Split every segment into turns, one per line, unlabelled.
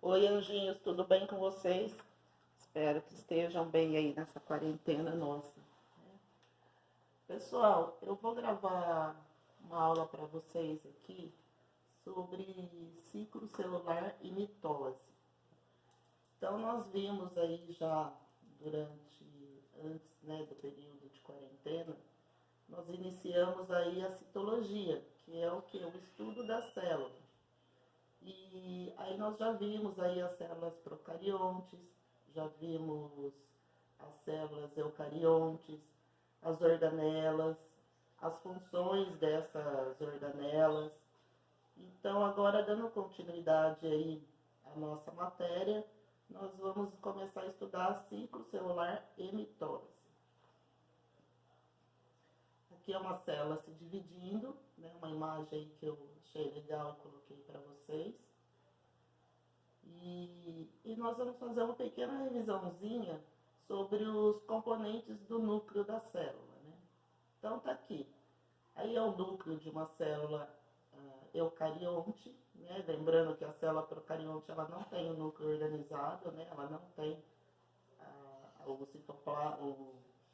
Oi, anjinhos, tudo bem com vocês? Espero que estejam bem aí nessa quarentena nossa. Pessoal, eu vou gravar uma aula para vocês aqui sobre ciclo celular e mitose. Então, nós vimos aí já antes, né, do período de quarentena, nós iniciamos aí a citologia, que é o que? O estudo da célula. E aí nós já vimos aí as células procariontes, já vimos as células eucariontes, as organelas, as funções dessas organelas. Então, agora dando continuidade aí à nossa matéria, nós vamos começar a estudar ciclo celular e mitose. Aqui é uma célula se dividindo, né, uma imagem aí que eu achei legal e coloquei para vocês. E nós vamos fazer uma pequena revisãozinha sobre os componentes do núcleo da célula, né? Então tá aqui. Aí é o núcleo de uma célula eucarionte, né? Lembrando que a célula procarionte ela não tem o núcleo organizado, né? Ela não tem o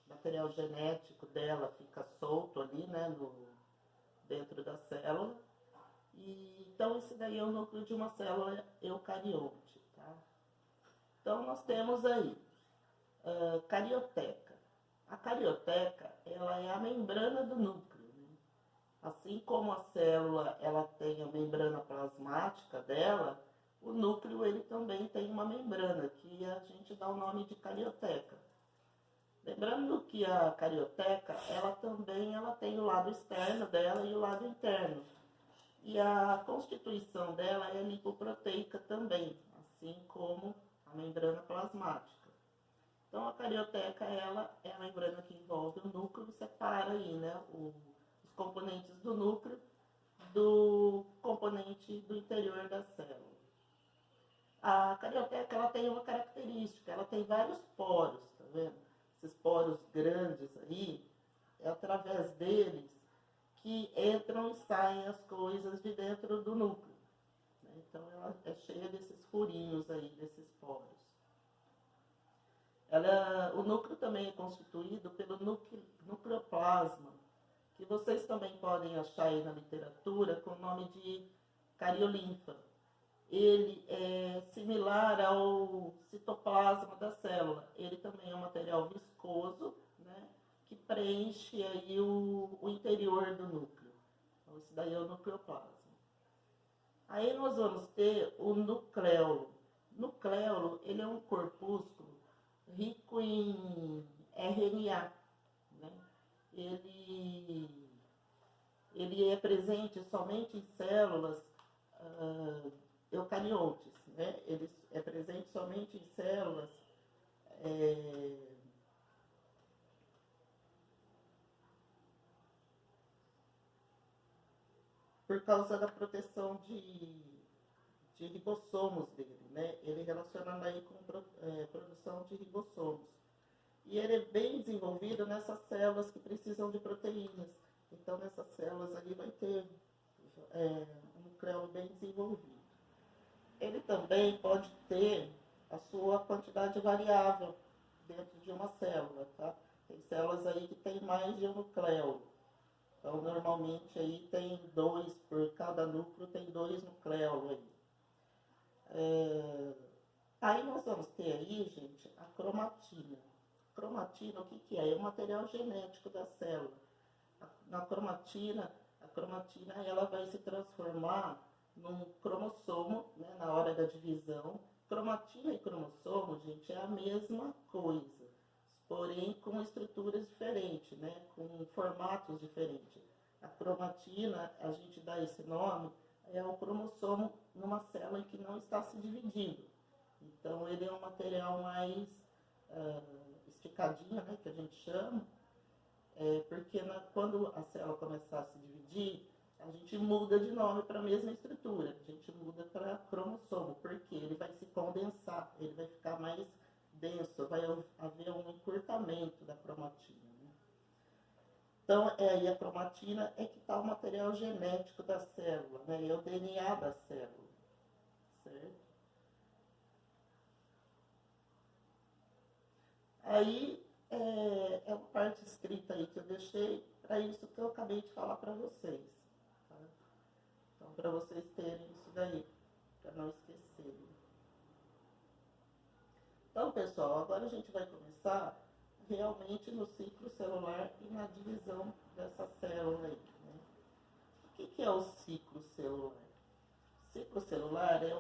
material genético dela fica solto ali, né? Dentro da célula. Então, esse daí é o núcleo de uma célula eucarionte. Tá? Então, nós temos aí carioteca. A carioteca ela é a membrana do núcleo. Né? Assim como a célula ela tem a membrana plasmática dela, o núcleo ele também tem uma membrana, que a gente dá o nome de carioteca. Lembrando que a carioteca ela também tem o lado externo dela e o lado interno. E a constituição dela é lipoproteica também, assim como a membrana plasmática. Então, a carioteca ela é a membrana que envolve o núcleo e separa aí, né, os componentes do núcleo do componente do interior da célula. A carioteca ela tem uma característica, ela tem vários poros, tá vendo? Esses poros grandes aí, é através deles que entram e saem as coisas de dentro do núcleo. Né? Então, ela é cheia desses furinhos aí, desses poros. O núcleo também é constituído pelo nucleoplasma, que vocês também podem achar aí na literatura com o nome de cariolinfa. Ele é similar ao citoplasma da célula. Ele também é um material viscoso, né, que preenche aí o interior do núcleo. Então, esse daí é o nucleoplasma. Aí nós vamos ter o nucleolo. Nucleolo, ele é um corpúsculo rico em RNA. Né? Ele é presente somente em células eucariontes. Né? Ele é presente somente em células por causa da proteção de ribossomos dele, né? Ele relacionado aí com produção de ribossomos. E ele é bem desenvolvido nessas células que precisam de proteínas. Então, nessas células ali vai ter um nucleolo bem desenvolvido. Ele também pode ter a sua quantidade variável dentro de uma célula, tá? Tem células aí que tem mais de um nucleolo. Então, normalmente aí tem dois, por cada núcleo tem dois nucleolos aí. Aí nós vamos ter aí, gente, a cromatina. Cromatina, o que é? É o material genético da célula. A cromatina ela vai se transformar num cromossomo, né, na hora da divisão. Cromatina e cromossomo, gente, é a mesma coisa, porém com estruturas diferentes, né, com formatos diferentes. A cromatina, a gente dá esse nome, é o cromossomo numa célula que não está se dividindo. Então, ele é um material mais esticadinho, né, que a gente chama, porque quando a célula começar a se dividir, a gente muda de nome para a mesma estrutura, a gente muda para cromossomo, porque ele vai se condensar, ele vai ficar mais denso, vai haver um encurtamento da cromatina. Né? Então, aí a cromatina é que está o material genético da célula, né? É o DNA da célula, certo? Aí é uma parte escrita aí que eu deixei para isso que eu acabei de falar para vocês. Tá? Então, para vocês terem isso daí, para não esquecerem. Então, pessoal, agora a gente vai começar realmente no ciclo celular e na divisão dessa célula aí. Né? O que é o ciclo celular? O ciclo celular é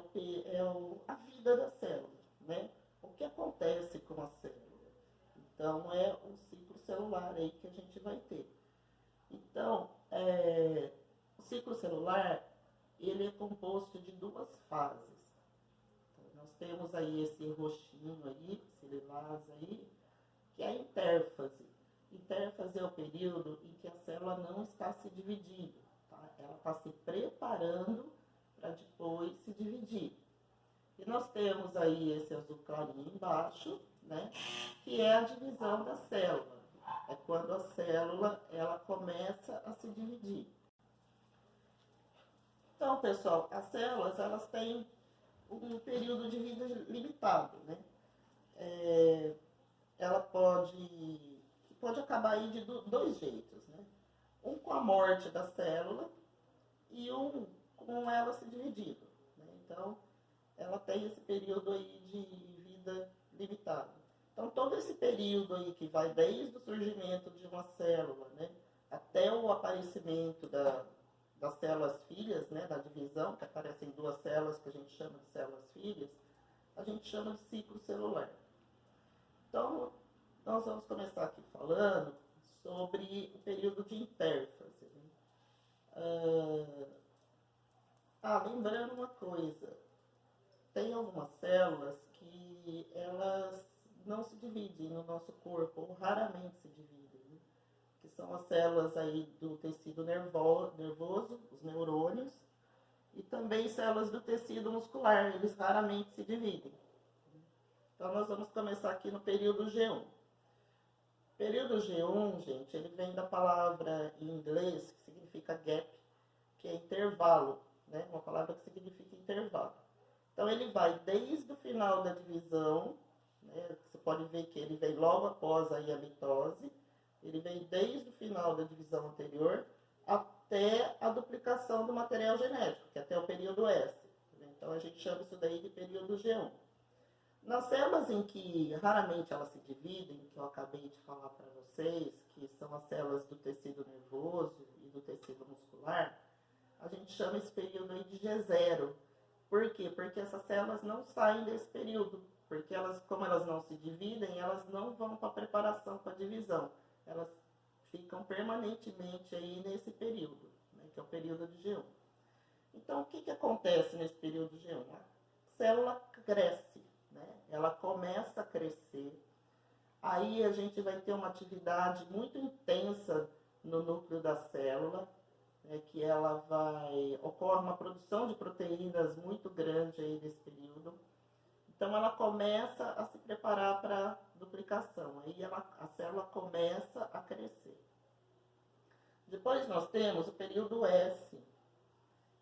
a vida da célula, né? O que acontece com a célula. Então, é um ciclo celular aí que a gente vai ter. Então, o ciclo celular, ele é composto de duas fases. Nós temos aí esse roxinho aí, esse lilás aí, que é a intérfase. Intérfase é o período em que a célula não está se dividindo, tá? Ela está se preparando para depois se dividir. E nós temos aí esse azul clarinho embaixo, né, que é a divisão da célula. É quando a célula ela começa a se dividir. Então, pessoal, as células elas têm um período de vida limitado, né? Ela pode acabar aí de dois jeitos, né? Um com a morte da célula e um com ela se dividindo, né? Então, ela tem esse período aí de vida limitado. Então, todo esse período aí que vai desde o surgimento de uma célula, né, até o aparecimento das células filhas, né, da divisão, que aparecem duas células que a gente chama de células filhas, a gente chama de ciclo celular. Então, nós vamos começar aqui falando sobre o período de intérfase. Né? Lembrando uma coisa, tem algumas células que elas não se dividem no nosso corpo, ou raramente se dividem, né? Que são as células aí do tecido nervoso, os neurônios, e também células do tecido muscular, eles raramente se dividem. Então, nós vamos começar aqui no período G1. O período G1, gente, ele vem da palavra em inglês que significa gap, que é intervalo, né? Uma palavra que significa intervalo. Então, ele vai desde o final da divisão, né? Você pode ver que ele vem logo após aí a mitose, ele vem desde o final da divisão anterior até a duplicação do material genético, que é até o período S. Então, a gente chama isso daí de período G1. Nas células em que raramente elas se dividem, que eu acabei de falar para vocês, que são as células do tecido nervoso e do tecido muscular, a gente chama esse período aí de G0. Por quê? Porque essas células não saem desse período, porque como elas não se dividem, elas não vão para a preparação para a divisão. Elas ficam permanentemente aí nesse período, né, que é o período de G1. Então, o que acontece nesse período de G1? A célula cresce, né? Ela começa a crescer. Aí a gente vai ter uma atividade muito intensa no núcleo da célula, que ocorre uma produção de proteínas muito grande aí nesse período. Então, ela começa a se preparar para a duplicação. Aí a célula começa a crescer. Depois nós temos o período S,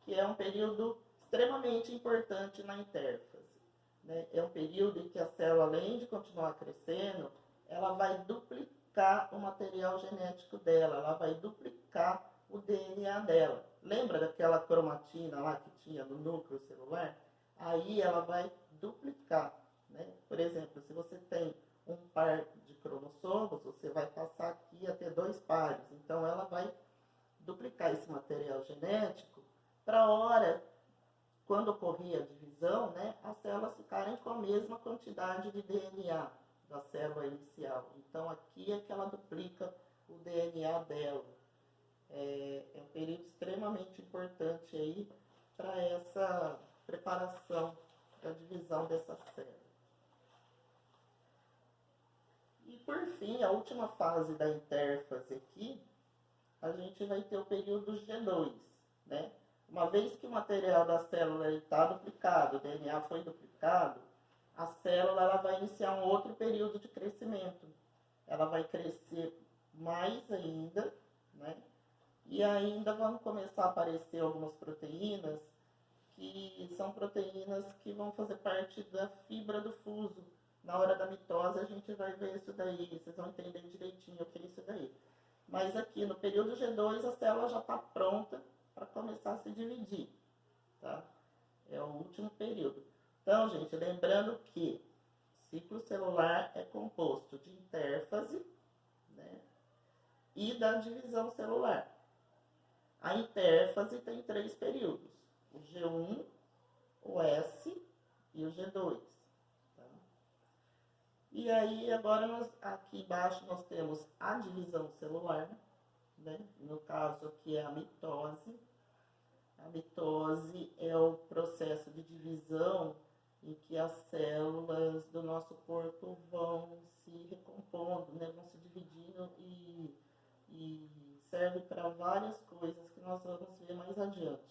que é um período extremamente importante na intérfase. Né? É um período em que a célula, além de continuar crescendo, ela vai duplicar o material genético dela, ela vai duplicar o DNA dela. Lembra daquela cromatina lá que tinha no núcleo celular? Aí ela vai duplicar, né? Por exemplo, se você tem um par de cromossomos, você vai passar aqui a ter 2 pares. Então ela vai duplicar esse material genético para a hora, quando ocorrer a divisão, né, as células ficarem com a mesma quantidade de DNA da célula inicial. Então aqui é que ela duplica o DNA dela. É um período extremamente importante aí para essa preparação da divisão dessa célula. E por fim, a última fase da intérfase aqui, a gente vai ter o período G2, né? Uma vez que o material da célula está duplicado, o DNA foi duplicado, a célula ela vai iniciar um outro período de crescimento. Ela vai crescer mais ainda, né? E ainda vão começar a aparecer algumas proteínas, que são proteínas que vão fazer parte da fibra do fuso, Na hora da mitose a gente vai ver isso daí, vocês vão entender direitinho o que é isso daí. Mas aqui no período G2 a célula já está pronta para começar a se dividir, tá? É o último período. Então, gente, lembrando que ciclo celular é composto de intérfase, né, e da divisão celular. A intérfase tem 3 períodos, o G1, o S e o G2. Tá? E aí, agora, aqui embaixo, nós temos a divisão celular, né? No caso aqui é a mitose. A mitose é o processo de divisão em que as células do nosso corpo vão se recompondo, né? Vão se dividindo e serve para várias coisas que nós vamos ver mais adiante.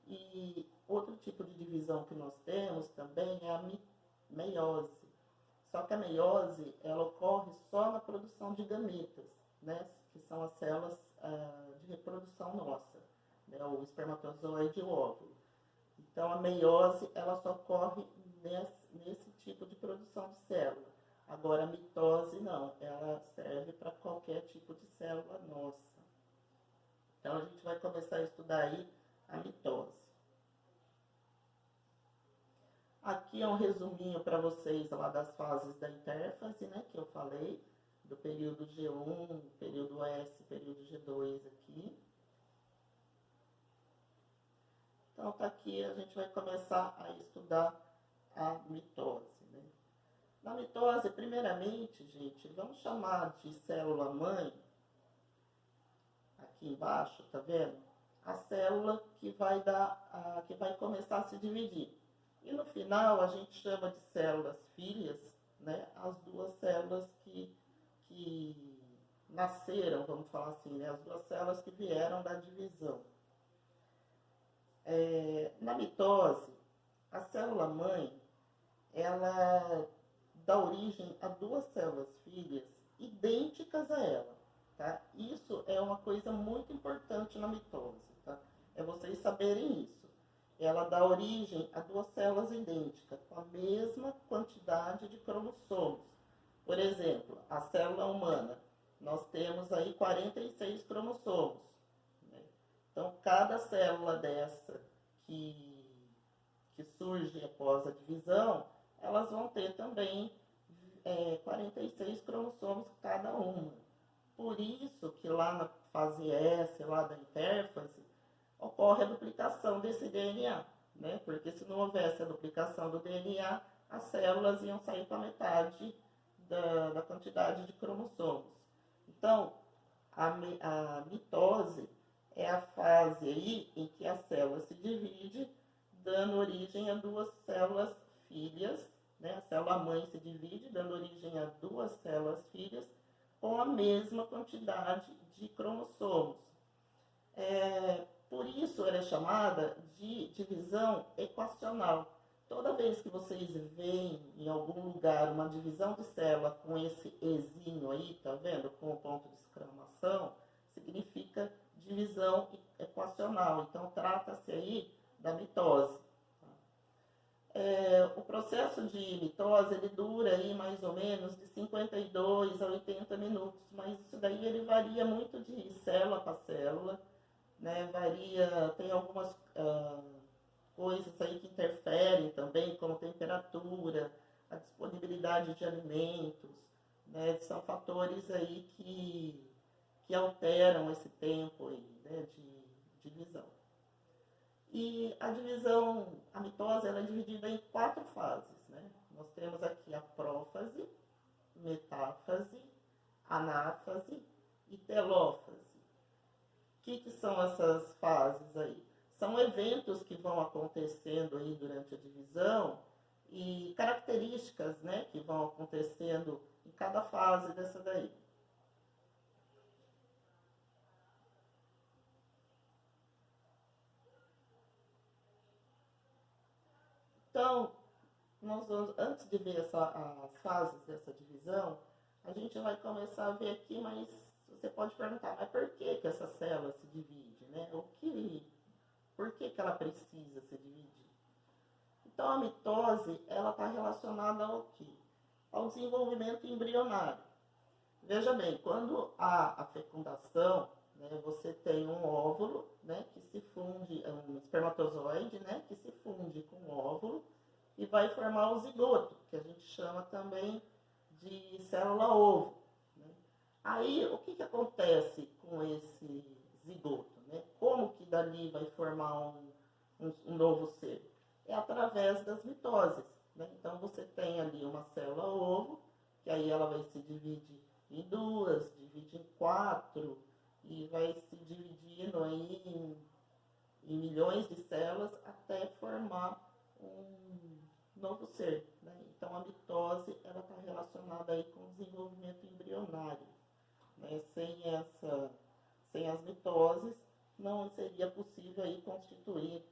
E outro tipo de divisão que nós temos também é a meiose. Só que a meiose, ela ocorre só na produção de gametas, né? Que são as células de reprodução nossa, né? O espermatozoide e o óvulo. Então, a meiose, ela só ocorre nesse tipo de produção de célula. Agora, a mitose, não. Ela serve para qualquer tipo de célula nossa. Então, a gente vai começar a estudar aí a mitose. Aqui é um resuminho para vocês lá das fases da intérfase, né, que eu falei, do período G1, período S, período G2 aqui. Então, tá aqui, a gente vai começar a estudar a mitose, né? Na mitose, primeiramente, gente, vamos chamar de célula-mãe, aqui embaixo, tá vendo? A célula que vai começar a se dividir. E no final a gente chama de células filhas, né? As duas células que nasceram, vamos falar assim, né? As duas células que vieram da divisão. Na mitose, a célula-mãe, ela dá origem a duas células filhas idênticas a ela. Tá? Isso é uma coisa muito importante na mitose. Tá? É vocês saberem isso. Ela dá origem a duas células idênticas, com a mesma quantidade de cromossomos. Por exemplo, a célula humana, nós temos aí 46 cromossomos. Né? Então, cada célula dessa que surge após a divisão, elas vão ter também 46 cromossomos cada uma. Por isso que lá na fase S, lá da intérfase, ocorre a duplicação desse DNA, né? Porque se não houvesse a duplicação do DNA, as células iam sair com a metade da quantidade de cromossomos. Então, a mitose é a fase aí em que a célula se divide, dando origem a duas células filhas, né? A célula-mãe se divide, dando origem a duas células filhas, com a mesma quantidade de cromossomos. Por isso ela é chamada de divisão equacional. Toda vez que vocês veem em algum lugar uma divisão de célula com esse ezinho aí, tá vendo? Com o ponto de exclamação, significa divisão equacional. Então trata-se aí da mitose. O processo de mitose ele dura aí mais ou menos de 52 a 80 minutos, mas isso daí ele varia muito de célula para célula, né? Varia, tem algumas coisas aí que interferem também, como temperatura, a disponibilidade de alimentos, né? São fatores aí que alteram esse tempo aí, né, de divisão. E a mitose, ela é dividida em 4 fases, né? Nós temos aqui a prófase, metáfase, anáfase e telófase. O que são essas fases aí? São eventos que vão acontecendo aí durante a divisão e características, né, que vão acontecendo em cada fase dessa daí. Então, antes de ver as fases dessa divisão, a gente vai começar a ver aqui, mas você pode perguntar, mas por que essa célula se divide, né? Por que ela precisa se dividir? Então, a mitose, ela está relacionada ao quê? ao desenvolvimento embrionário. Veja bem, quando há a fecundação, né, você tem um óvulo, né, que se funde, um espermatozoide, né, que se funde com o óvulo e vai formar o zigoto, que a gente chama também de célula-ovo. Né? Aí, o que acontece com esse zigoto? Né? Como que dali vai formar um novo ser? É através das mitoses. Né? Então, você tem ali uma célula-ovo, que aí ela vai se dividir em duas, divide em quatro, e vai se dividindo aí em milhões de células até formar um novo ser. Né? Então, a mitose está relacionada aí com o desenvolvimento embrionário. Né? Sem as mitoses, não seria possível aí constituir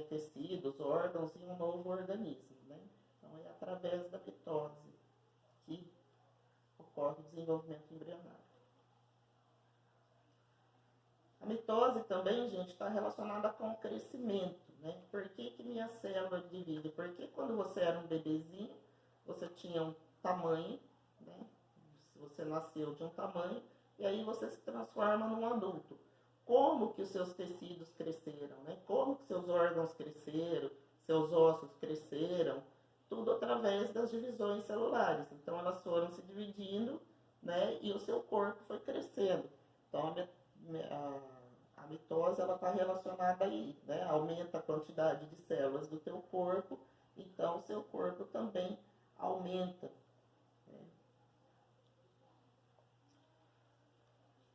tecidos, órgãos em um novo organismo. Né? Então, é através da mitose que ocorre o desenvolvimento embrionário. A mitose também, gente, está relacionada com o crescimento. Né? Por que minha célula divide? Porque quando você era um bebezinho, você tinha um tamanho, né? Você nasceu de um tamanho, e aí você se transforma num adulto. Como que os seus tecidos cresceram? Né? Como que seus órgãos cresceram? Seus ossos cresceram? Tudo através das divisões celulares. Então, elas foram se dividindo, né? E o seu corpo foi crescendo. Então, a mitose está relacionada aí, né? Aumenta a quantidade de células do teu corpo, então o seu corpo também aumenta. Né?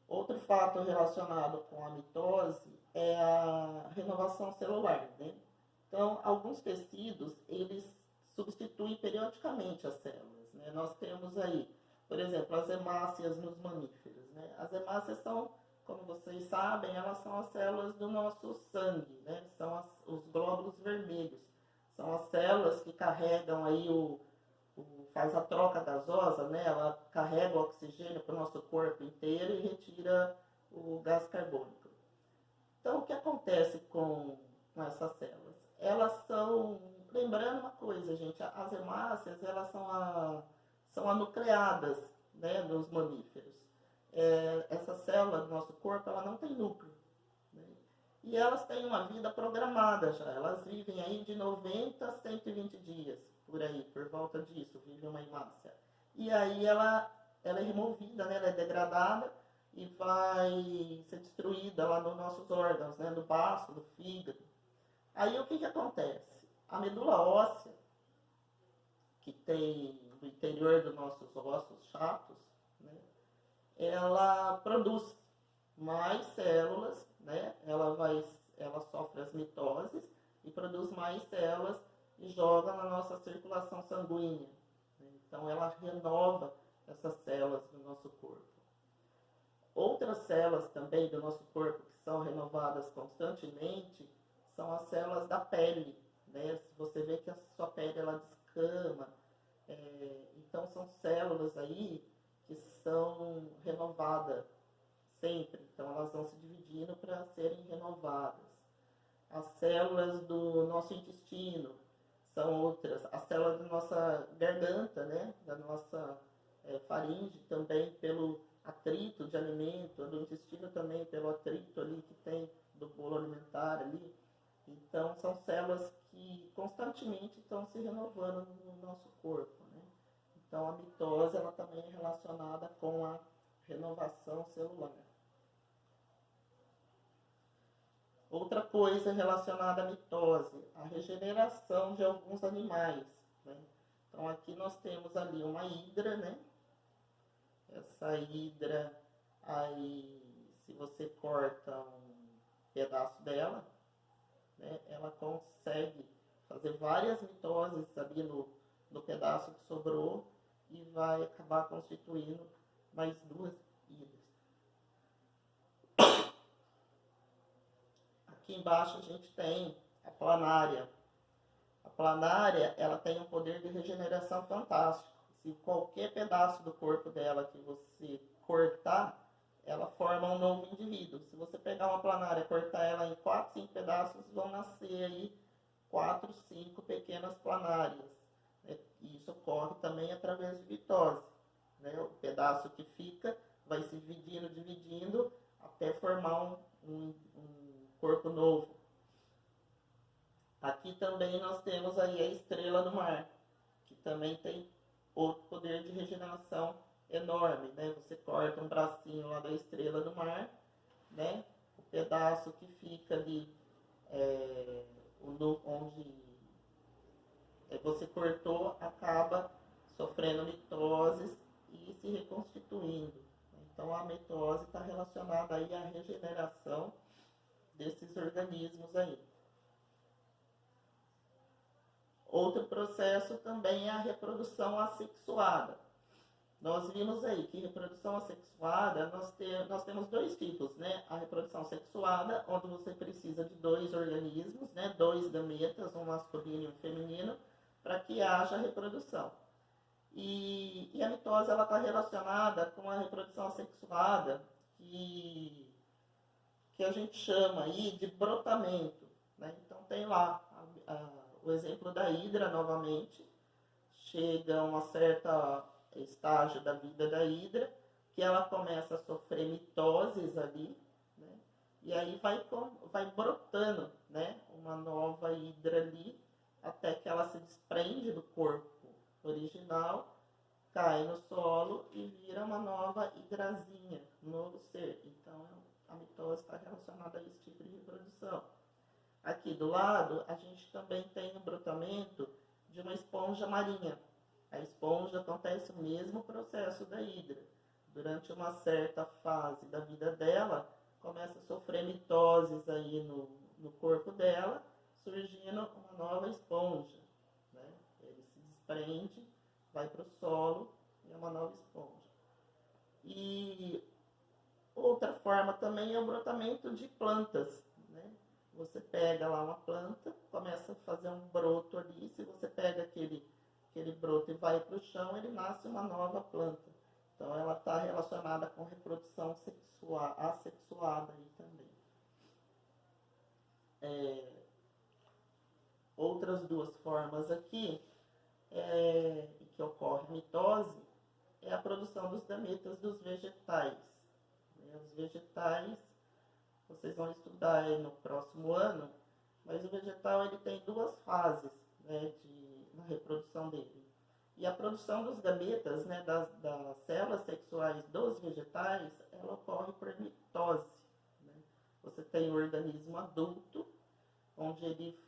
Outro fato relacionado com a mitose é a renovação celular. Né? Então, alguns tecidos, eles substituem periodicamente as células. Né? Nós temos aí, por exemplo, as hemácias nos mamíferos. Né? As hemácias são, como vocês sabem, elas são as células do nosso sangue, né? São os glóbulos vermelhos. São as células que carregam aí faz a troca gasosa, né? Ela carrega o oxigênio para o nosso corpo inteiro e retira o gás carbônico. Então, o que acontece com essas células? Elas são, lembrando uma coisa, gente, as hemácias, elas são anucleadas, né, nos mamíferos. Essa célula do nosso corpo, ela não tem núcleo. Né? E elas têm uma vida programada já. Elas vivem aí de 90 a 120 dias, por aí, por volta disso, vive uma hemácia. E aí ela é removida, né? Ela é degradada e vai ser destruída lá nos nossos órgãos, né? No baço, no fígado. Aí o que acontece? A medula óssea, que tem no interior dos nossos ossos chatos, né? Ela produz mais células, né? Ela sofre as mitoses e produz mais células e joga na nossa circulação sanguínea. Né? Então, ela renova essas células do nosso corpo. Outras células também do nosso corpo que são renovadas constantemente são as células da pele. Né? Se você vê que a sua pele ela descama, então são células aí que são renovadas sempre. Então, elas vão se dividindo para serem renovadas. As células do nosso intestino são outras. As células da nossa garganta, né? Da nossa faringe também, pelo atrito de alimento. Do intestino também, pelo atrito ali que tem do bolo alimentar ali. Então, são células que constantemente estão se renovando no nosso corpo. Né? Então, a mitose ela também é relacionada com a renovação celular. Outra coisa relacionada à mitose, a regeneração de alguns animais. Né? Então, aqui nós temos ali uma hidra, né? Essa hidra, aí, se você corta um pedaço dela, né? Ela consegue fazer várias mitoses ali no pedaço que sobrou e vai acabar constituindo mais duas hidras. Aqui embaixo a gente tem a planária. A planária, ela tem um poder de regeneração fantástico. Se qualquer pedaço do corpo dela que você cortar, ela forma um novo indivíduo. Se você pegar uma planária e cortar ela em 4, 5 pedaços, vão nascer aí 4, 5 pequenas planárias. Isso isso ocorre também através de mitose, né? O pedaço que fica vai se dividindo até formar um corpo novo. Aqui também nós temos aí a estrela do mar, que também tem outro poder de regeneração enorme, né? Você corta um bracinho lá da estrela do mar, né? O pedaço que fica ali, onde você cortou, acaba sofrendo mitoses e se reconstituindo. Então a mitose está relacionada aí à regeneração desses organismos aí. Outro processo também é a reprodução assexuada. Nós vimos aí que reprodução assexuada, nós temos dois tipos, né? A reprodução sexuada, onde você precisa de dois organismos, né? Dois gametas, um masculino e um feminino, para que haja reprodução. E a mitose está relacionada com a reprodução assexuada, que a gente chama aí de brotamento, né? Então tem lá o exemplo da hidra novamente, chega a uma certa estágio da vida da hidra, que ela começa a sofrer mitoses ali, né? E aí vai brotando, né? Uma nova hidra ali, até que ela se desprende do corpo original, cai no solo e vira uma nova hidrazinha, um novo ser. Então a mitose está relacionada a esse tipo de reprodução. Aqui do lado, a gente também tem o brotamento de uma esponja marinha. A esponja acontece o mesmo processo da hidra. Durante uma certa fase da vida dela, começa a sofrer mitoses aí no corpo dela, surgindo uma nova esponja, né? Ele se desprende, vai para o solo e é uma nova esponja. E outra forma também é o brotamento de plantas, né? Você pega lá uma planta, começa a fazer um broto ali. Se você pega aquele broto e vai para o chão, ele nasce uma nova planta. Então ela está relacionada com reprodução assexuada aí também. Outras duas formas aqui que ocorre mitose é a produção dos gametas dos vegetais. Os vegetais, vocês vão estudar aí no próximo ano, mas o vegetal ele tem duas fases, né, na reprodução dele. E a produção dos gametas, né, das células sexuais dos vegetais, ela ocorre por mitose, né? Você tem o organismo adulto, onde ele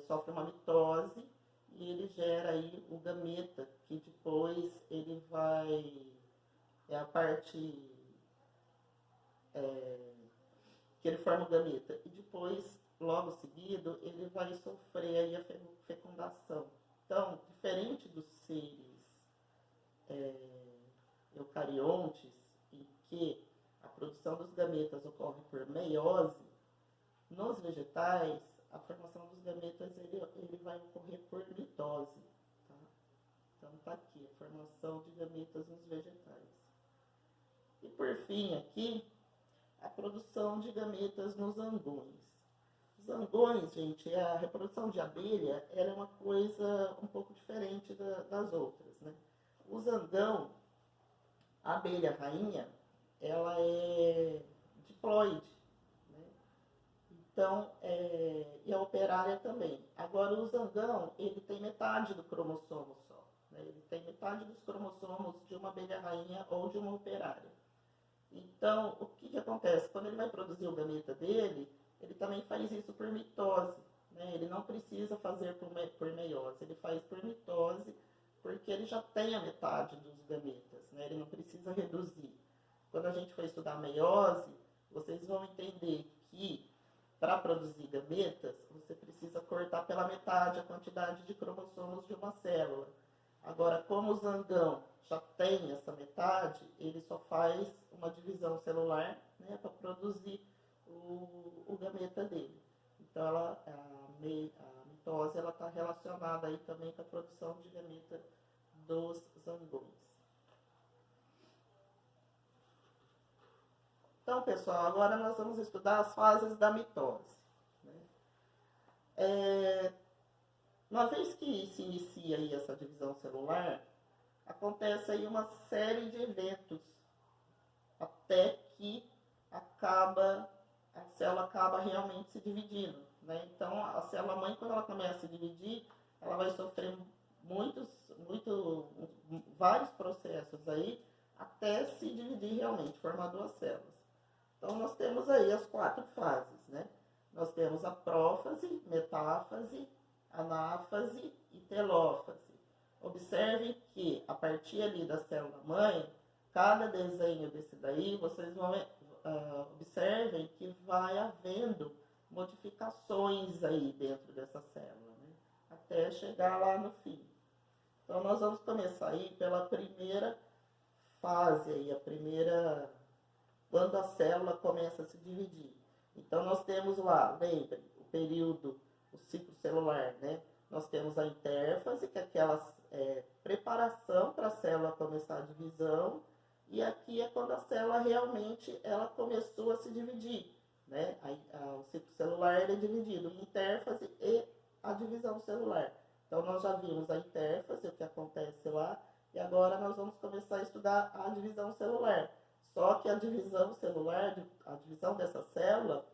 sofre uma mitose e ele gera aí o gameta, que depois ele vai, a parte que ele forma o gameta, e depois, logo seguido, ele vai sofrer aí a fecundação. Então, diferente dos seres eucariontes, em que a produção dos gametas ocorre por meiose, nos vegetais, a formação dos gametas ele vai ocorrer por mitose. Tá? Então, está aqui a formação de gametas nos vegetais. E por fim, aqui, a produção de gametas nos zangões. Os zangões, gente, a reprodução de abelha, ela é uma coisa um pouco diferente das outras, né? O zangão, a abelha rainha, ela é diploide, né? Então, e a operária também. Agora, o zangão, ele tem metade do cromossomo só, né? Ele tem metade dos cromossomos de uma abelha rainha ou de uma operária. Então, o que acontece? Quando ele vai produzir o gameta dele, ele também faz isso por mitose, né? Ele não precisa fazer por meiose, ele faz por mitose, porque ele já tem a metade dos gametas, né? Ele não precisa reduzir. Quando a gente for estudar meiose, vocês vão entender que para produzir gametas, você precisa cortar pela metade a quantidade de cromossomos de uma célula. Agora, como o zangão já tem essa metade, ele só faz uma divisão celular, né, para produzir o gameta dele. Então, a mitose está relacionada aí também com a produção de gameta dos zangões. Então, pessoal, agora nós vamos estudar as fases da mitose, né? Uma vez que se inicia aí essa divisão celular, acontece aí uma série de eventos até que acaba, a célula acaba realmente se dividindo, né? Então, a célula mãe, quando ela começa a se dividir, ela vai sofrer vários processos aí até se dividir realmente, formar duas células. Então, nós temos aí as 4 fases, né? Nós temos a prófase, metáfase, anáfase e telófase. Observem que a partir ali da célula mãe, cada desenho desse daí, vocês vão observem que vai havendo modificações aí dentro dessa célula, né? Até chegar lá no fim. Então nós vamos começar aí pela primeira fase aí, a primeira, quando a célula começa a se dividir. Então nós temos lá, lembre, o período, o ciclo celular, né? Nós temos a intérfase, que é aquela preparação para a célula começar a divisão, e aqui é quando a célula realmente ela começou a se dividir, né? O ciclo celular ele é dividido em intérfase e a divisão celular. Então nós já vimos a intérfase, o que acontece lá, e agora nós vamos começar a estudar a divisão celular. Só que a divisão celular, a divisão dessa célula,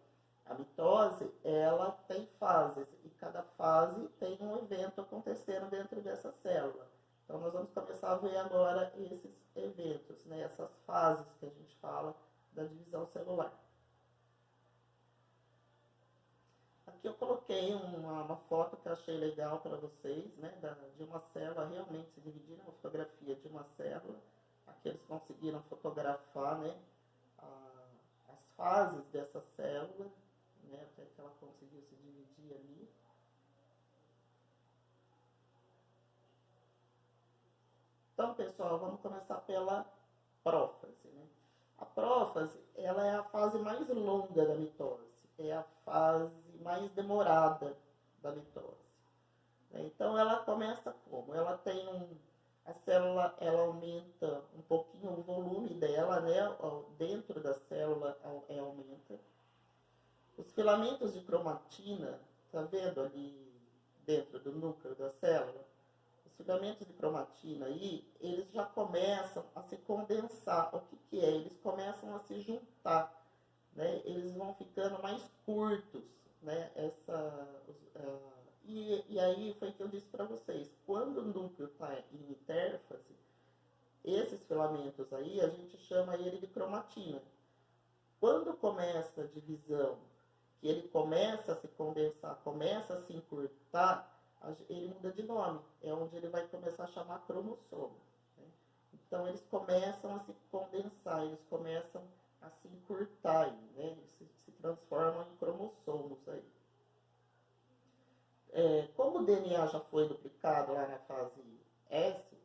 a mitose, ela tem fases, e cada fase tem um evento acontecendo dentro dessa célula. Então nós vamos começar a ver agora esses eventos, né, essas fases que a gente fala da divisão celular. Aqui eu coloquei uma foto que eu achei legal para vocês, né, de uma célula realmente se dividir, uma fotografia de uma célula. Aqui eles conseguiram fotografar, né, as fases dessa célula, né, até que ela conseguiu se dividir ali. Então, pessoal, vamos começar pela prófase, né? A prófase, ela é a fase mais longa da mitose, é a fase mais demorada da mitose. Então, ela começa como? Ela tem a célula, ela aumenta um pouquinho o volume dela, né? Dentro da célula aumenta. Os filamentos de cromatina, tá vendo ali dentro do núcleo da célula? Os filamentos de cromatina aí, eles já começam a se condensar. O que é? Eles começam a se juntar, né? Eles vão ficando mais curtos, né? E aí foi o que eu disse para vocês. Quando o núcleo está em intérfase, esses filamentos aí, a gente chama ele de cromatina. Quando começa a divisão, que ele começa a se condensar, começa a se encurtar, ele muda de nome, é onde ele vai começar a chamar cromossomo, né? Então eles começam a se condensar, eles começam a se encurtar, né? Eles se transformam em cromossomos aí. Como o DNA já foi duplicado lá na fase S,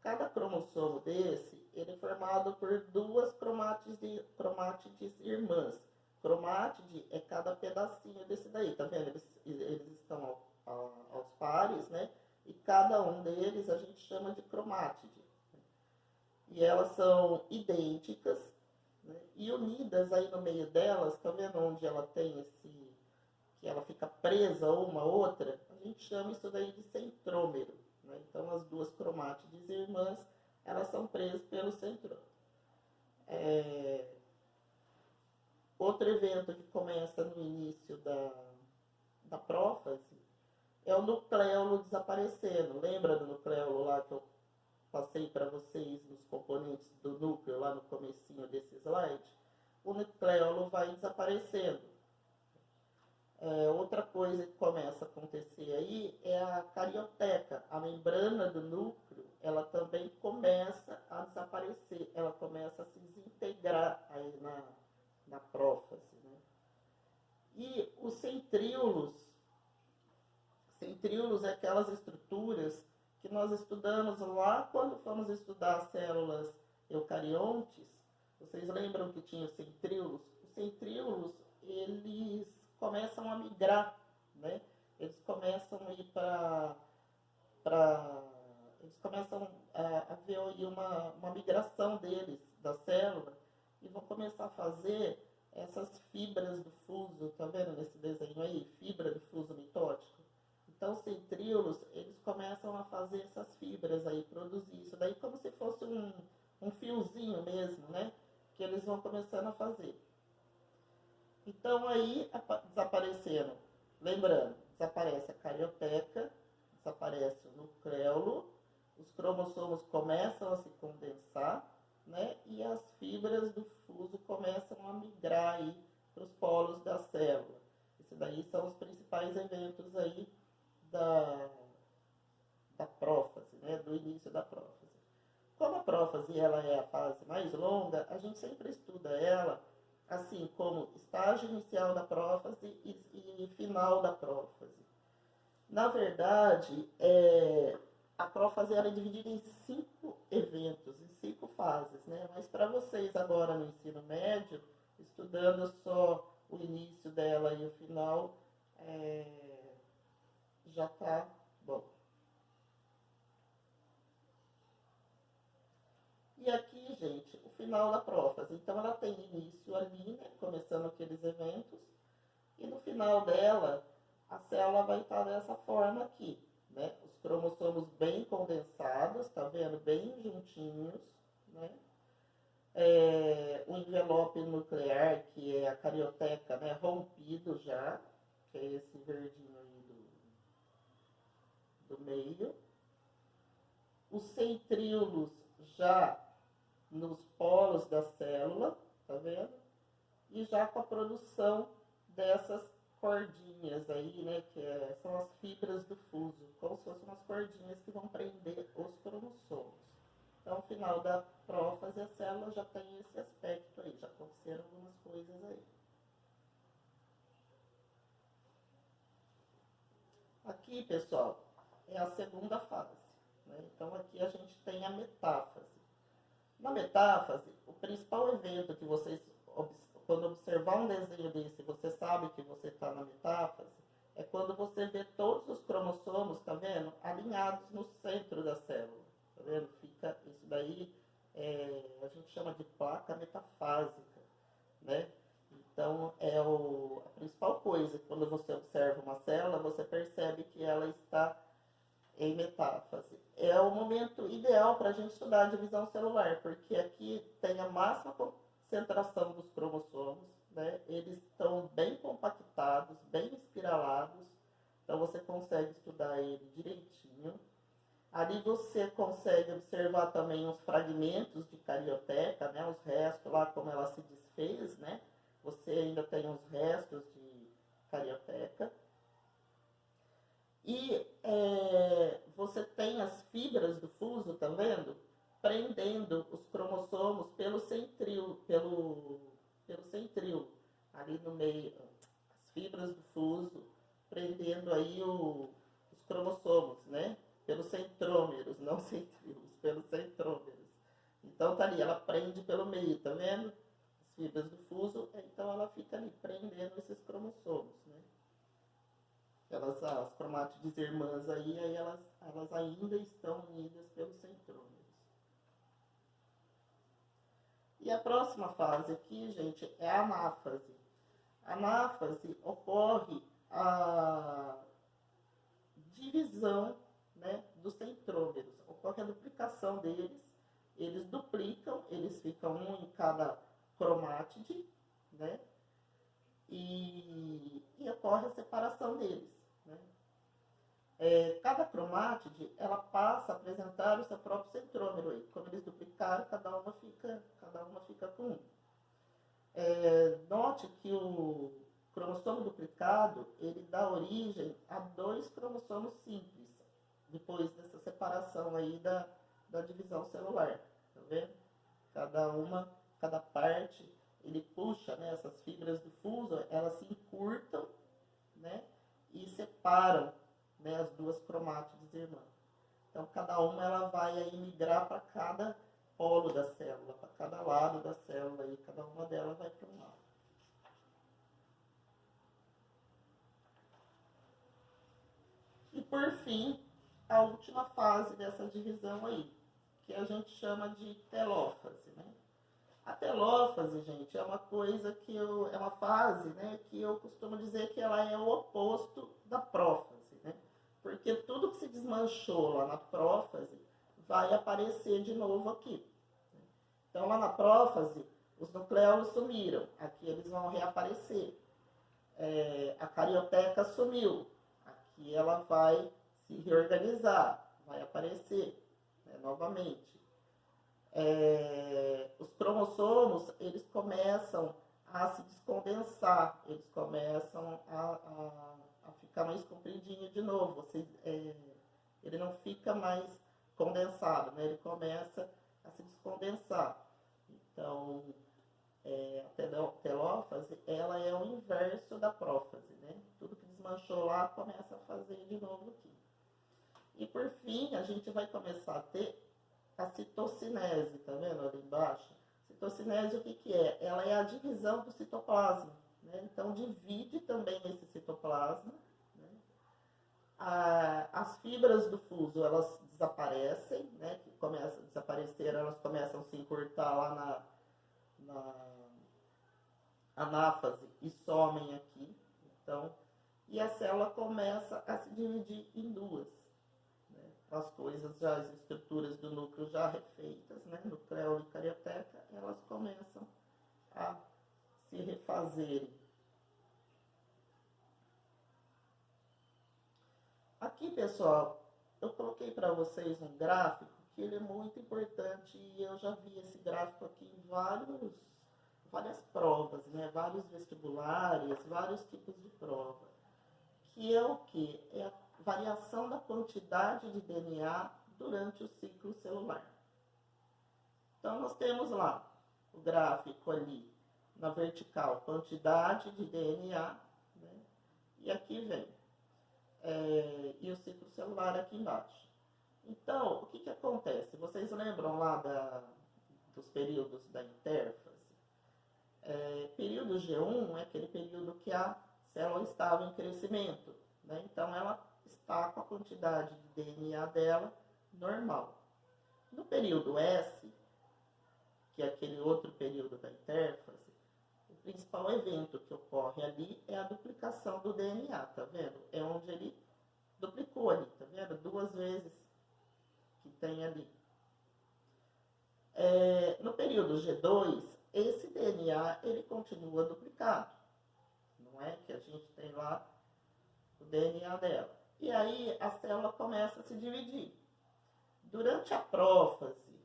cada cromossomo desse ele é formado por 2 cromátides irmãs. Cromátide é cada pedacinho desse daí, tá vendo? Eles estão aos pares, né? E cada um deles a gente chama de cromátide. E elas são idênticas, né? E unidas aí no meio delas, tá vendo onde ela tem que ela fica presa uma à outra? A gente chama isso daí de centrômero, né? Então as 2 cromátides irmãs, elas são presas pelo centrômero. Outro evento que começa no início da prófase é o nucleolo desaparecendo. Lembra do nucleolo lá que eu passei para vocês nos componentes do núcleo lá no comecinho desse slide? O nucleolo vai desaparecendo. Outra coisa que começa a acontecer aí é a carioteca. A membrana do núcleo, ela também começa a desaparecer, ela começa a se desintegrar aí na prófase, né? E os centríolos é aquelas estruturas que nós estudamos lá quando fomos estudar as células eucariontes. Vocês lembram que tinha os centríolos? Os centríolos, eles começam a migrar, né? Eles começam a ir eles começam a ver aí uma migração deles, da célula, e vão começar a fazer essas fibras do fuso, tá vendo nesse desenho aí? Fibra do fuso mitótico. Então, os centríolos, eles começam a fazer essas fibras aí, produzir isso daí como se fosse um fiozinho mesmo, né? Que eles vão começando a fazer. Então, aí, desapareceram, lembrando, desaparece a carioteca, desaparece o nucleolo, os cromossomos começam a se condensar, né? E as fibras do fuso começam a migrar aí para os polos da célula. Esses daí são os principais eventos aí da prófase, né? Do início da prófase. Como a prófase ela é a fase mais longa, a gente sempre estuda ela assim como estágio inicial da prófase e final da prófase. Na verdade, a prófase era dividida em 5 eventos, em 5 fases, né? Mas para vocês agora no ensino médio, estudando só o início dela e o final, já está bom. E aqui, gente, o final da prófase. Então, ela tem início ali, né, começando aqueles eventos, e no final dela, a célula vai estar dessa forma aqui, né? Os cromossomos bem condensados, tá vendo? Bem juntinhos, né? O envelope nuclear, que é a carioteca, né, rompido já, que é esse verdinho aí do meio. Os centríolos já nos polos da célula, tá vendo? E já com a produção dessas cordinhas aí, né, que são as fibras do fuso, como se fossem umas cordinhas que vão prender os cromossomos. Então, no final da prófase, a célula já tem esse aspecto aí, já aconteceram algumas coisas aí. Aqui, pessoal, é a segunda fase, né? Então, aqui a gente tem a metáfase. Na metáfase, o principal evento que vocês, quando observar um desenho desse, você sabe que você está na metáfase, é quando você vê todos os cromossomos, tá vendo? Alinhados no centro da célula, tá vendo? Fica isso daí, a gente chama de placa metafásica, né? Então, a principal coisa, quando você observa uma célula, você percebe que ela está em metáfase. É o momento ideal para a gente estudar a divisão celular, porque aqui tem a máxima concentração dos cromossomos, né? Eles estão bem compactados, bem espiralados, então você consegue estudar ele direitinho. Ali você consegue observar também os fragmentos de carioteca, né? Os restos lá, como ela se desfez, né? Você ainda tem os restos de carioteca. E você tem as fibras do fuso, tá vendo? Prendendo os cromossomos pelo centril, ali no meio, as fibras do fuso, prendendo aí os cromossomos, né? Pelos centrômeros, não centríolos, pelos centrômeros. Então tá ali, ela prende pelo meio, tá vendo? As fibras do fuso, então ela fica ali prendendo esses cromossomos, né? As cromátides irmãs aí elas ainda estão unidas pelos centrômeros. E a próxima fase aqui, gente, é a anáfase. A anáfase ocorre a divisão, né, dos centrômeros. Ocorre a duplicação deles. Eles duplicam, eles ficam um em cada cromátide, né? E ocorre a separação deles. Cada cromátide ela passa a apresentar o seu próprio centrômero. Aí. Quando eles duplicaram, cada uma fica com um. Note que o cromossomo duplicado ele dá origem a 2 cromossomos simples, depois dessa separação aí da divisão celular. Tá vendo? Cada parte, ele puxa, né, essas fibras do fuso, elas se encurtam, né, e separam, né, as 2 cromátides irmãs. Então, cada uma ela vai aí migrar para cada polo da célula, para cada lado da célula, e cada uma delas vai para um lado. E, por fim, a última fase dessa divisão aí, que a gente chama de telófase, né? A telófase, gente, é uma coisa que é uma fase, né, que eu costumo dizer que ela é o oposto da prófase, né? Porque tudo que se desmanchou lá na prófase vai aparecer de novo aqui. Então, lá na prófase, os nucleolos sumiram. Aqui eles vão reaparecer. A carioteca sumiu. Aqui ela vai se reorganizar, vai aparecer, né, novamente. Os cromossomos, eles começam a se descondensar, eles começam a ficar mais compridinho de novo. Ele não fica mais condensado, né? Ele começa a se descondensar. Então, a telófase, ela é o inverso da prófase, né? Tudo que desmanchou lá começa a fazer de novo aqui. E por fim, a gente vai começar a ter a citocinese, tá vendo ali embaixo? Citocinese, o que que é? Ela é a divisão do citoplasma, né? Então, divide também esse citoplasma, né? As fibras do fuso, elas desaparecem, né? Que começam a desaparecer, elas começam a se encurtar lá na anáfase e somem aqui. Então, e a célula começa a se dividir em duas. As coisas, já as estruturas do núcleo já refeitas, né, nucleolo e carioteca, elas começam a se refazerem. Aqui, pessoal, eu coloquei para vocês um gráfico que ele é muito importante e eu já vi esse gráfico aqui em várias provas, né, vários vestibulares, vários tipos de prova. Que é o quê? É a variação da quantidade de DNA durante o ciclo celular. Então, nós temos lá o gráfico ali, na vertical, quantidade de DNA, né? E aqui vem, e o ciclo celular aqui embaixo. Então, o que acontece? Vocês lembram lá dos períodos da intérfase? Período G1 é aquele período que a célula estava em crescimento, né? Então, ela está com a quantidade de DNA dela normal. No período S, que é aquele outro período da intérfase, o principal evento que ocorre ali é a duplicação do DNA, tá vendo? É onde ele duplicou ali, tá vendo? 2 vezes que tem ali. No período G2, esse DNA, ele continua duplicado. Não é que a gente tem lá o DNA dela. E aí a célula começa a se dividir. Durante a prófase,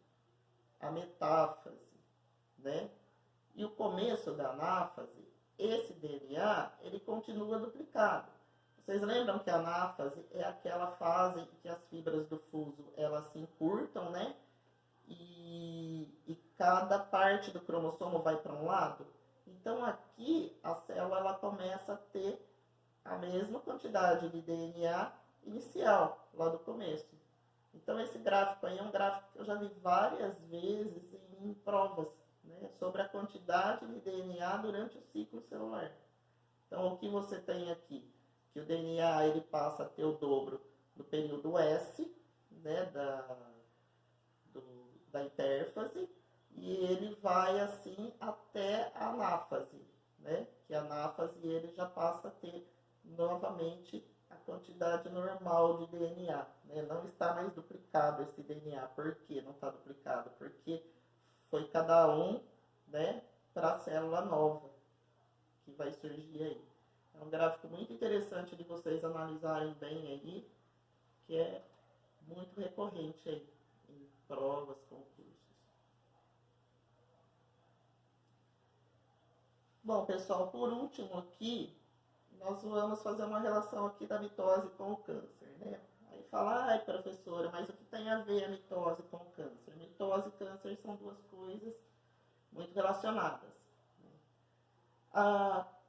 a metáfase, né? E o começo da anáfase, esse DNA, ele continua duplicado. Vocês lembram que a anáfase é aquela fase em que as fibras do fuso, elas se encurtam, né? E cada parte do cromossomo vai para um lado. Então aqui a célula ela começa a ter a mesma quantidade de DNA inicial, lá do começo. Então, esse gráfico aí é um gráfico que eu já vi várias vezes em provas, né, sobre a quantidade de DNA durante o ciclo celular. Então, o que você tem aqui? Que o DNA ele passa a ter o dobro no período S, né, da intérfase, e ele vai assim até a anáfase, né, que a anáfase ele já passa a ter novamente a quantidade normal de DNA, né? Não está mais duplicado esse DNA. Por que não está duplicado? Porque foi cada um, né, para a célula nova que vai surgir aí. É um gráfico muito interessante de vocês analisarem bem aí, que é muito recorrente aí em provas, concursos. Bom, pessoal, por último aqui, nós vamos fazer uma relação aqui da mitose com o câncer, né? Aí fala, ai professora, mas o que tem a ver a mitose com o câncer? Mitose e câncer são duas coisas muito relacionadas.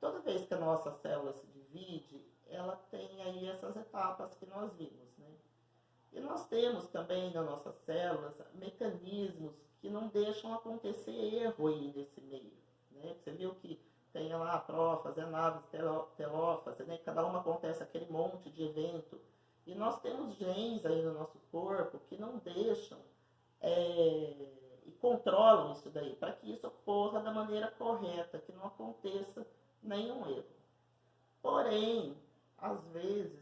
Toda vez que a nossa célula se divide, ela tem aí essas etapas que nós vimos, né? E nós temos também nas nossas células mecanismos que não deixam acontecer erro aí nesse meio, né? Você viu que tem lá a prófase, a anáfase, telófase, né? Cada uma acontece aquele monte de evento. E nós temos genes aí no nosso corpo que não deixam e controlam isso daí, para que isso ocorra da maneira correta, que não aconteça nenhum erro. Porém, às vezes,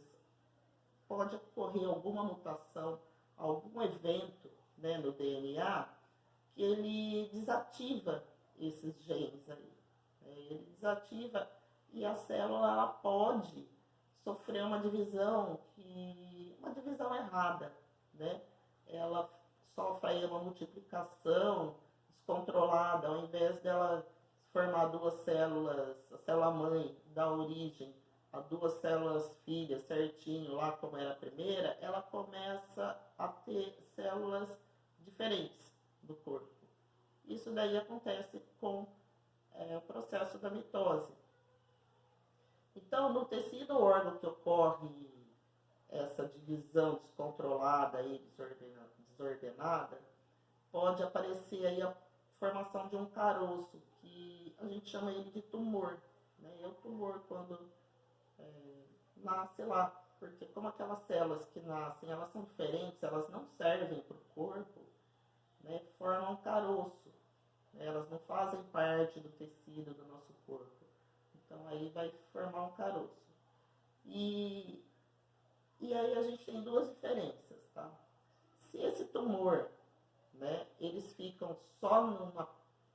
pode ocorrer alguma mutação, algum evento, né, no DNA, que ele desativa esses genes aí. Ele desativa e a célula ela pode sofrer uma divisão errada, né? Ela sofre aí uma multiplicação descontrolada, ao invés dela formar duas células, a célula mãe dá origem a duas células filhas certinho, lá como era a primeira, ela começa a ter células diferentes do corpo. Isso daí acontece com o processo da mitose. Então, no tecido ou órgão que ocorre essa divisão descontrolada e desordenada, pode aparecer aí a formação de um caroço, que a gente chama ele de tumor. Né? E o tumor, quando nasce lá, porque como aquelas células que nascem, elas são diferentes, elas não servem para o corpo, né? Formam um caroço. Né? Elas não fazem parte do tecido do nosso corpo. Então aí vai formar um caroço. E aí a gente tem duas diferenças, tá? Se esse tumor, né, eles ficam só numa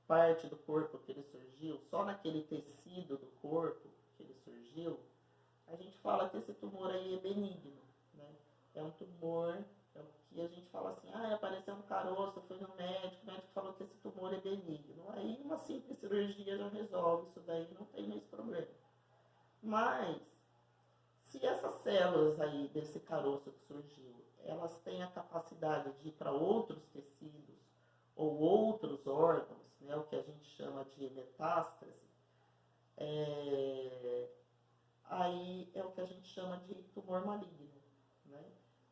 parte do corpo que ele surgiu, só naquele tecido do corpo que ele surgiu, a gente fala que esse tumor aí é benigno, né? É um tumor, é o que a gente fala assim, apareceu um caroço, eu fui no médico, o médico falou que esse tumor é benigno. Aí uma simples cirurgia já resolve isso daí, não tem mais problema. Mas, se essas células aí desse caroço que surgiu, elas têm a capacidade de ir para outros tecidos ou outros órgãos, né, o que a gente chama de metástase, aí é o que a gente chama de tumor maligno. Né?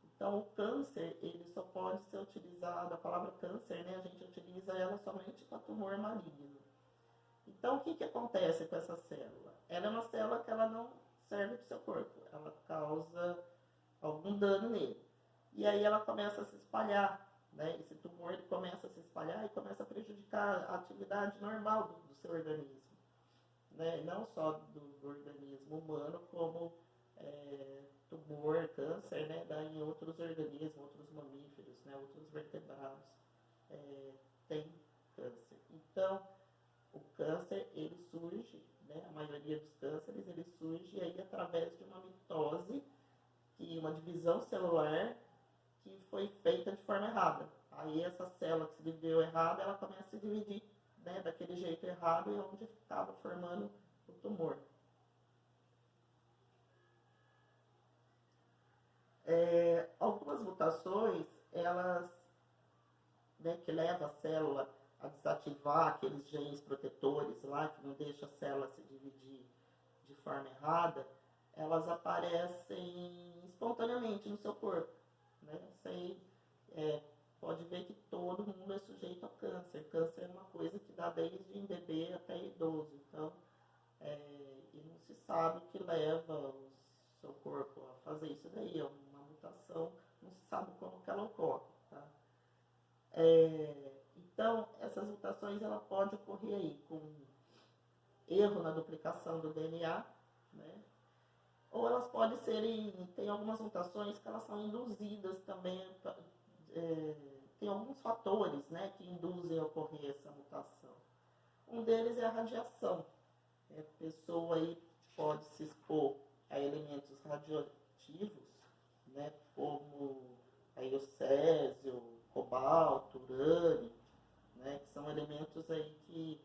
Então, o câncer, ele só pode ser utilizado, a palavra câncer, né, a gente utiliza ela somente para tumor maligno. Então, o que acontece com essa célula? Ela é uma célula que ela não serve para o seu corpo, ela causa algum dano nele. E aí ela começa a se espalhar, né? Esse tumor ele começa a se espalhar e começa a prejudicar a atividade normal do seu organismo. Né? Não só do organismo humano, como tumor, câncer, né? Dá em outros organismos, outros mamíferos, né? Outros vertebrados tem câncer. Então, o câncer, ele surge, né? A maioria dos cânceres, ele surge aí através de uma mitose, uma divisão celular que foi feita de forma errada. Aí essa célula que se dividiu errada, ela começa a se dividir, né, daquele jeito errado, e é onde ficava formando o tumor. Algumas mutações, elas, né, que levam a célula a desativar aqueles genes protetores lá, que não deixa a célula se dividir de forma errada, elas aparecem espontaneamente no seu corpo. Né? Isso aí pode ver que todo mundo é sujeito a câncer. Câncer é uma coisa que dá desde em bebê até idoso. Então, e não se sabe o que leva o seu corpo a fazer isso daí. É uma mutação, não se sabe como que ela ocorre. Tá? Então, essas mutações ela pode ocorrer aí com erro na duplicação do DNA, né? Ou elas podem serem, tem algumas mutações que elas são induzidas também, tem alguns fatores, né, que induzem a ocorrer essa mutação. Um deles é a radiação. A pessoa aí pode se expor a elementos radioativos, né, como aí o césio, cobalto, urânio, né, que são elementos aí que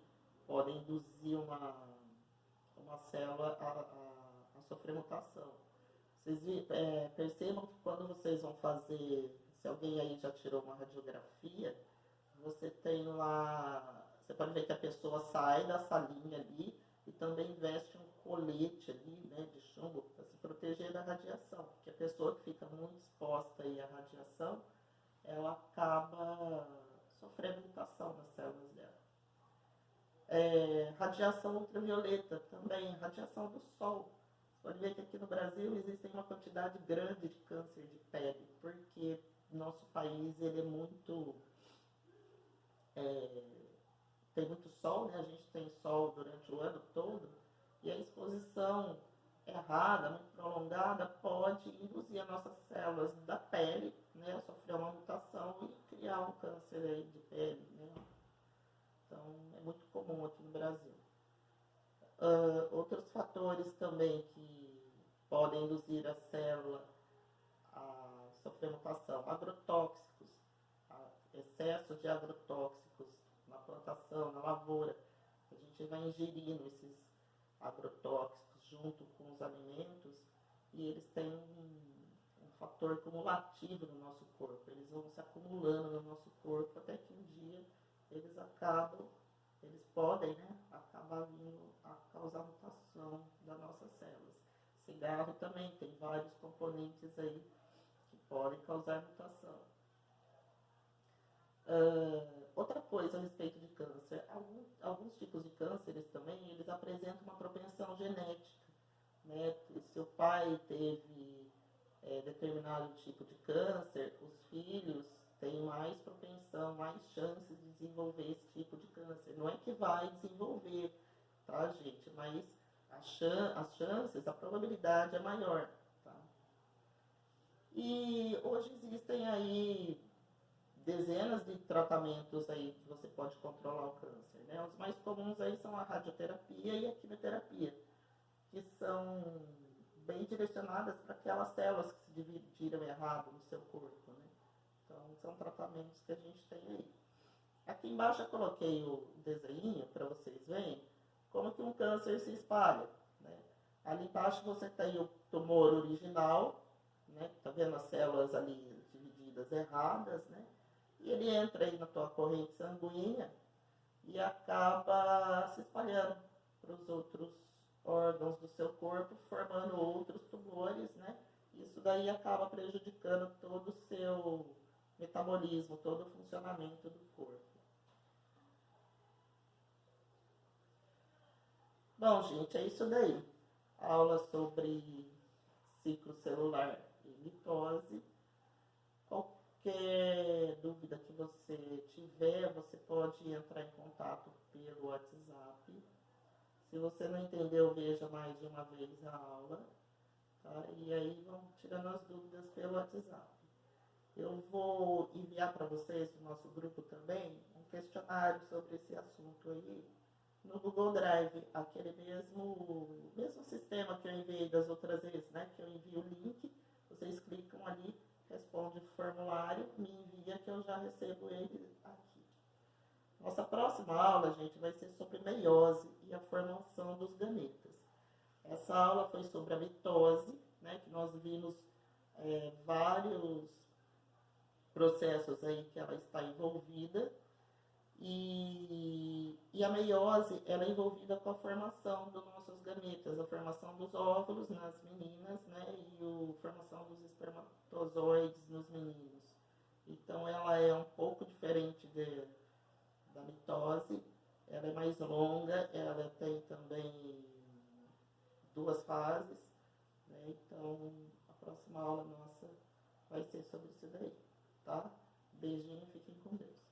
podem induzir uma célula a sofrer mutação. Vocês percebam que quando vocês vão fazer, se alguém aí já tirou uma radiografia, você tem lá, você pode ver que a pessoa sai da salinha ali e também veste um colete ali, né, de chumbo para se proteger da radiação, porque a pessoa que fica muito exposta aí à radiação, ela acaba sofrendo mutação nas células dela. Radiação ultravioleta também, radiação do sol. Você pode ver que aqui no Brasil existe uma quantidade grande de câncer de pele, porque nosso país ele é muito... tem muito sol, né? A gente tem sol durante o ano todo, e a exposição errada, muito prolongada, pode induzir as nossas células da pele, né, a sofrer uma mutação e criar um câncer aí de pele, né? Então, é muito comum aqui no Brasil. Outros fatores também que podem induzir a célula a sofrer mutação, agrotóxicos, excesso de agrotóxicos na plantação, na lavoura. A gente vai ingerindo esses agrotóxicos junto com os alimentos e eles têm um fator cumulativo no nosso corpo. Eles vão se acumulando no nosso corpo até que um dia eles podem, né, acabar vindo a causar mutação das nossas células. Cigarro também tem vários componentes aí que podem causar mutação. Outra coisa a respeito de câncer, alguns tipos de cânceres também, eles apresentam uma propensão genética, né? Se o pai teve determinado tipo de câncer, os filhos têm mais propensão, mais chances de desenvolver esse tipo de câncer. Não é que vai desenvolver, tá, gente? Mas as chances, a probabilidade é maior, tá? E hoje existem aí dezenas de tratamentos aí que você pode controlar o câncer, né? Os mais comuns aí são a radioterapia e a quimioterapia, que são bem direcionadas para aquelas células que se dividiram errado no seu corpo, né? Então, são tratamentos que a gente tem aí. Aqui embaixo eu coloquei o desenho para vocês verem como que um câncer se espalha, né? Ali embaixo você tem o tumor original, né? Tá vendo as células ali divididas erradas, né? E ele entra aí na tua corrente sanguínea e acaba se espalhando para os outros órgãos do seu corpo, formando outros tumores, né? Isso daí acaba prejudicando todo o seu metabolismo, todo o funcionamento do corpo. Bom, gente, é isso daí. Aula sobre ciclo celular e mitose. Qualquer dúvida que você tiver, você pode entrar em contato pelo WhatsApp. Se você não entendeu, veja mais de uma vez a aula, tá? E aí vão tirando as dúvidas pelo WhatsApp. Eu vou enviar para vocês, no nosso grupo também, um questionário sobre esse assunto aí, no Google Drive, aquele mesmo sistema que eu enviei das outras vezes, né? Que eu envio o link, vocês clicam ali, responde o formulário, me envia que eu já recebo ele aqui. Nossa próxima aula, gente, vai ser sobre meiose e a formação dos gametas. Essa aula foi sobre a mitose, né? Que nós vimos vários processos aí que ela está envolvida. E a meiose, ela é envolvida com a formação dos nossos gametas, a formação dos óvulos nas meninas, né, e a formação dos espermatozoides nos meninos. Então, ela é um pouco diferente da mitose, ela é mais longa, ela tem também 2 fases, né, então, a próxima aula nossa vai ser sobre isso daí, tá? Beijinho, fiquem com Deus.